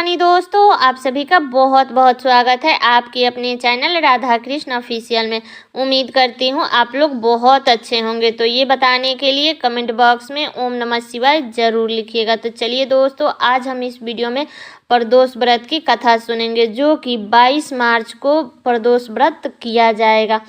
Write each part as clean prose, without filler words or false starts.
रानी दोस्तों, आप सभी का बहुत बहुत स्वागत है आपके अपने चैनल राधा कृष्ण ऑफिशियल में। उम्मीद करती हूँ आप लोग बहुत अच्छे होंगे। तो ये बताने के लिए कमेंट बॉक्स में ओम नमः शिवाय जरूर लिखिएगा। तो चलिए दोस्तों, आज हम इस वीडियो में प्रदोष व्रत की कथा सुनेंगे, जो कि 22 मार्च को प्रदोष व्रत किया जाएगा।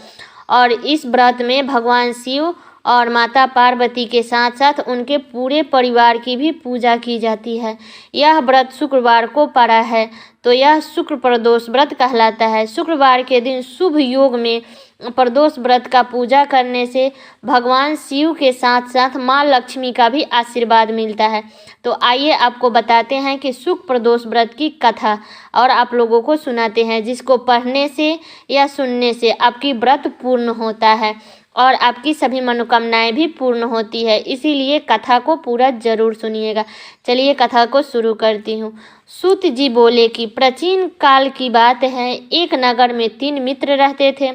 और इस व्रत में भगवान शिव और माता पार्वती के साथ साथ उनके पूरे परिवार की भी पूजा की जाती है। यह व्रत शुक्रवार को पड़ा है, तो यह शुक्र प्रदोष व्रत कहलाता है। शुक्रवार के दिन शुभ योग में प्रदोष व्रत का पूजा करने से भगवान शिव के साथ साथ माँ लक्ष्मी का भी आशीर्वाद मिलता है। तो आइए आपको बताते हैं कि शुक्र प्रदोष व्रत की कथा और आप लोगों को सुनाते हैं, जिसको पढ़ने से या सुनने से आपकी व्रत पूर्ण होता है और आपकी सभी मनोकामनाएं भी पूर्ण होती है। इसीलिए कथा को पूरा जरूर सुनिएगा। चलिए कथा को शुरू करती हूँ। सूत जी बोले कि प्राचीन काल की बात है, एक नगर में 3 मित्र रहते थे।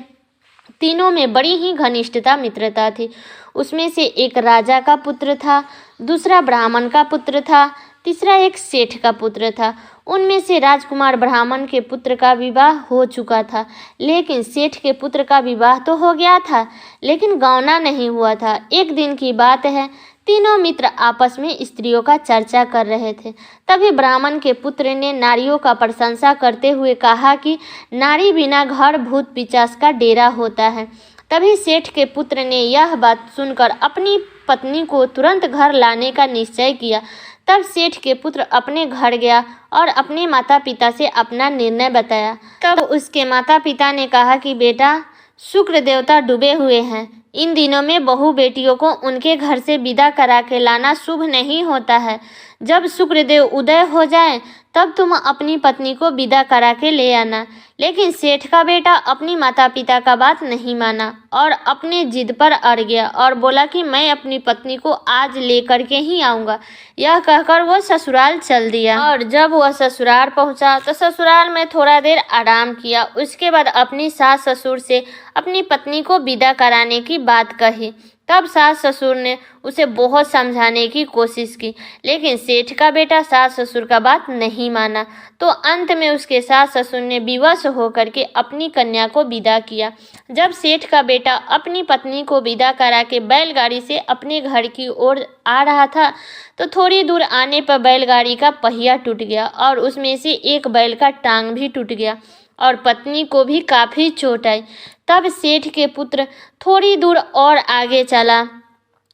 तीनों में बड़ी ही घनिष्ठता मित्रता थी। उसमें से एक राजा का पुत्र था, दूसरा ब्राह्मण का पुत्र था, तीसरा एक सेठ का पुत्र था। उनमें से राजकुमार ब्राह्मण के पुत्र का विवाह हो चुका था, लेकिन सेठ के पुत्र का विवाह तो हो गया था, लेकिन गौना नहीं हुआ था। एक दिन की बात है, तीनों मित्र आपस में स्त्रियों का चर्चा कर रहे थे। तभी ब्राह्मण के पुत्र ने नारियों का प्रशंसा करते हुए कहा कि नारी बिना घर भूत पिशाच का डेरा होता है। तभी सेठ के पुत्र ने यह बात सुनकर अपनी पत्नी को तुरंत घर लाने का निश्चय किया। तब सेठ के पुत्र अपने घर गया और अपने माता पिता से अपना निर्णय बताया। तब उसके माता पिता ने कहा कि बेटा, शुक्र देवता डूबे हुए हैं। इन दिनों में बहू बेटियों को उनके घर से विदा करा के लाना शुभ नहीं होता है। जब शुक्रदेव उदय हो जाए तब तुम अपनी पत्नी को विदा करा के ले आना। लेकिन सेठ का बेटा अपनी माता पिता का बात नहीं माना और अपने जिद पर अड़ गया और बोला कि मैं अपनी पत्नी को आज लेकर के ही आऊँगा। यह कहकर वो ससुराल चल दिया। और जब वह ससुराल पहुँचा तो ससुराल में थोड़ा देर आराम किया। उसके बाद अपनी सास ससुर से अपनी पत्नी को विदा कराने की बात कही। तब सास ससुर ने उसे बहुत समझाने की कोशिश की, लेकिन सेठ का बेटा सास ससुर का बात नहीं माना। तो अंत में उसके सास ससुर ने विवश होकर के अपनी कन्या को विदा किया। जब सेठ का बेटा अपनी पत्नी को विदा करा के बैलगाड़ी से अपने घर की ओर आ रहा था, तो थोड़ी दूर आने पर बैलगाड़ी का पहिया टूट गया और उसमें से एक बैल का टांग भी टूट गया और पत्नी को भी काफ़ी चोट आई। तब सेठ के पुत्र थोड़ी दूर और आगे चला,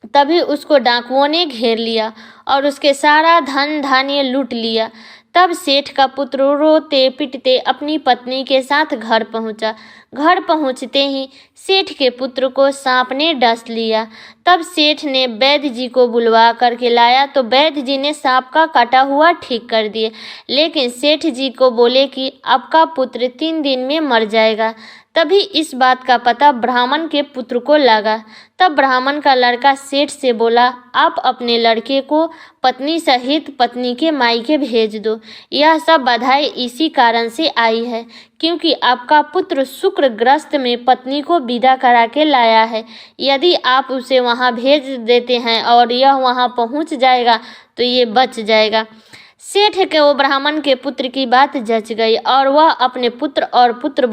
तभी उसको डाकुओं ने घेर लिया और उसके सारा धन धान्य लूट लिया। तब सेठ का पुत्र रोते पिटते अपनी पत्नी के साथ घर पहुंचा। घर पहुंचते ही सेठ के पुत्र को सांप ने डस लिया। तब सेठ ने वैद्य जी को बुलवा करके लाया, तो वैद्य जी ने सांप का काटा हुआ ठीक कर दिए, लेकिन सेठ जी को बोले कि आपका पुत्र 3 दिन में मर जाएगा। तभी इस बात का पता ब्राह्मण के पुत्र को लगा। तब ब्राह्मण का लड़का सेठ से बोला, आप अपने लड़के को पत्नी सहित पत्नी के मायके भेज दो। यह सब बधाई इसी कारण से आई है, क्योंकि आपका पुत्र शुक्र ग्रस्त में पत्नी को विदा करा के लाया है। यदि आप उसे वहां भेज देते हैं और यह वहां पहुंच जाएगा तो ये बच जाएगा। सेठ के वो ब्राह्मण के पुत्र की बात जच गई और वह अपने पुत्र और पुत्र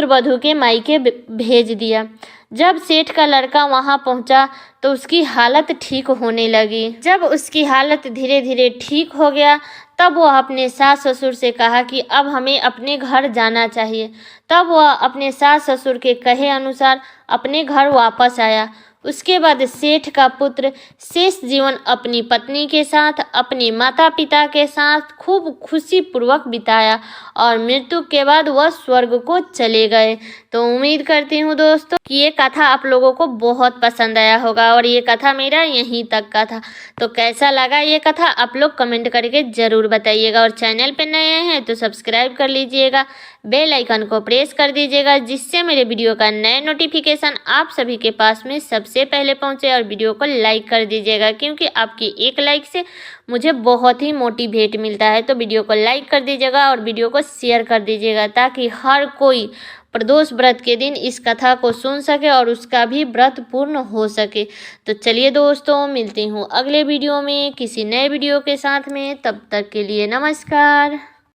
वधू के मायके भेज दिया। जब सेठ का लड़का वहां पहुंचा तो उसकी हालत ठीक होने लगी। जब उसकी हालत धीरे धीरे ठीक हो गया, तब वह अपने सास ससुर से कहा कि अब हमें अपने घर जाना चाहिए। तब वह अपने सास ससुर के कहे अनुसार अपने घर वापस आया। उसके बाद सेठ का पुत्र शेष जीवन अपनी पत्नी के साथ, अपने माता पिता के साथ खूब खुशी पूर्वक बिताया और मृत्यु के बाद वह स्वर्ग को चले गए। तो उम्मीद करती हूँ दोस्तों कि ये कथा आप लोगों को बहुत पसंद आया होगा और ये कथा मेरा यहीं तक का था। तो कैसा लगा ये कथा आप लोग कमेंट करके ज़रूर बताइएगा और चैनल पे नए हैं तो सब्सक्राइब कर लीजिएगा, बेल आइकन को प्रेस कर दीजिएगा, जिससे मेरे वीडियो का नए नोटिफिकेशन आप सभी के पास में सबसे पहले पहुंचे। और वीडियो को लाइक कर दीजिएगा, क्योंकि आपकी एक लाइक से मुझे बहुत ही मोटिवेट मिलता है। तो वीडियो को लाइक कर दीजिएगा और वीडियो को शेयर कर दीजिएगा, ताकि हर कोई प्रदोष व्रत के दिन इस कथा को सुन सके और उसका भी व्रत पूर्ण हो सके। तो चलिए दोस्तों, मिलती हूँ अगले वीडियो में किसी नए वीडियो के साथ में। तब तक के लिए नमस्कार।